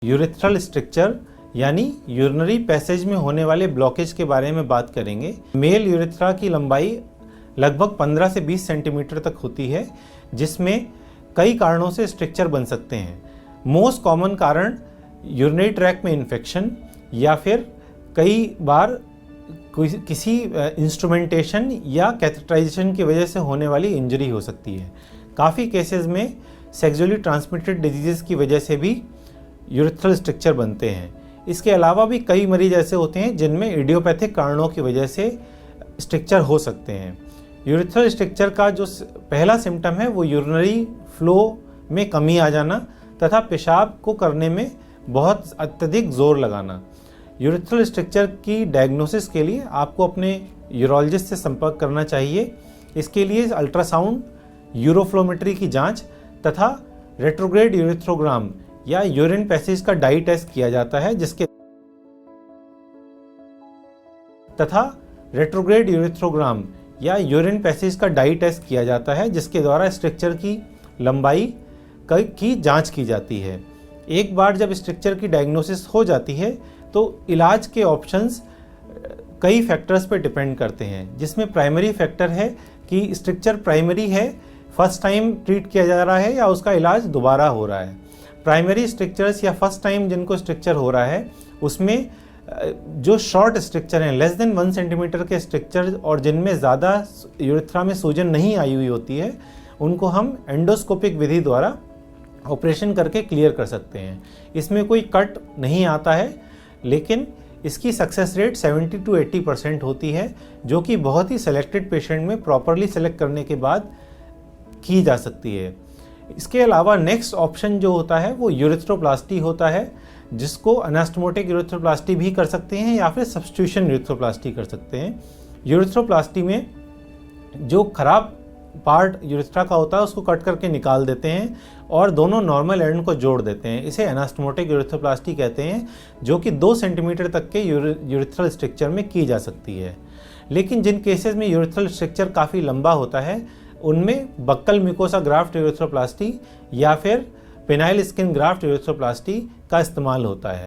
Urethral structure यानी urinary passage में होने वाले ब्लॉकेज के बारे में बात करेंगे। मेल यूरेथ्रा की लंबाई लगभग 15 से 20 सेंटीमीटर तक होती है, जिसमें कई कारणों से स्ट्रक्चर बन सकते हैं। मोस्ट कॉमन कारण यूरिनरी ट्रैक्ट में इन्फेक्शन या फिर कई बार किसी इंस्ट्रूमेंटेशन या कैथेटराइजेशन की वजह से होने वाली इंजरी हो सकती है। काफ़ी केसेस में सेक्सुअली ट्रांसमिटेड डिजीज़ की वजह से भी यूरेथ्रल स्ट्रक्चर बनते हैं। इसके अलावा भी कई मरीज ऐसे होते हैं जिनमें इडियोपैथिक कारणों की वजह से स्ट्रक्चर हो सकते हैं। यूरेथ्रल स्ट्रक्चर का जो पहला सिम्टम है वो यूरिनरी फ्लो में कमी आ जाना तथा पेशाब को करने में बहुत अत्यधिक जोर लगाना। यूरेथ्रल स्ट्रक्चर की डायग्नोसिस के लिए आपको अपने यूरोलॉजिस्ट से संपर्क करना चाहिए। इसके लिए अल्ट्रासाउंड, यूरोफ्लोमेट्री की जांच तथा रेट्रोग्रेड यूरेथ्रोग्राम या यूरिन पैसेज का डाई टेस्ट किया जाता है, जिसके द्वारा स्ट्रक्चर की लंबाई की जांच की जाती है। एक बार जब स्ट्रक्चर की डायग्नोसिस हो जाती है तो इलाज के ऑप्शंस कई फैक्टर्स पर डिपेंड करते हैं, जिसमें प्राइमरी फैक्टर है कि स्ट्रक्चर प्राइमरी है, फर्स्ट टाइम ट्रीट किया जा रहा है या उसका इलाज दोबारा हो रहा है। प्राइमरी स्ट्रक्चर्स या फर्स्ट टाइम जिनको स्ट्रक्चर हो रहा है उसमें जो शॉर्ट स्ट्रक्चर हैं, लेस देन 1 सेंटीमीटर के स्ट्रक्चर और जिनमें ज़्यादा यूरेथ्रा में सूजन नहीं आई हुई होती है, उनको हम एंडोस्कोपिक विधि द्वारा ऑपरेशन करके क्लियर कर सकते हैं। इसमें कोई कट नहीं आता है, लेकिन इसकी सक्सेस रेट 70 to 80% होती है, जो कि बहुत ही सेलेक्टेड पेशेंट में प्रॉपरली सेलेक्ट करने के बाद की जा सकती है। इसके अलावा नेक्स्ट ऑप्शन जो होता है वो यूरेथ्रोप्लास्टी होता है, जिसको अनास्टोमोटिक यूरेथ्रोप्लास्टी भी कर सकते हैं या फिर सब्स्टिट्यूशन यूरेथ्रोप्लास्टी कर सकते हैं। यूरेथ्रोप्लास्टी में जो खराब पार्ट यूरेथ्रा का होता है उसको कट करके निकाल देते हैं और दोनों नॉर्मल एंड को जोड़ देते हैं। इसे अनास्टोमोटिक यूरेथ्रोप्लास्टी कहते हैं, जो कि 2 सेंटीमीटर तक के यूरेथ्रल स्ट्रक्चर में की जा सकती है। लेकिन जिन केसेस में यूरेथ्रल स्ट्रक्चर काफ़ी लंबा होता है उनमें बक्कल म्यूकोसा ग्राफ्ट यूरेथ्रोप्लास्टी या फिर पेनाइल स्किन ग्राफ्ट यूरेथ्रोप्लास्टी का इस्तेमाल होता है।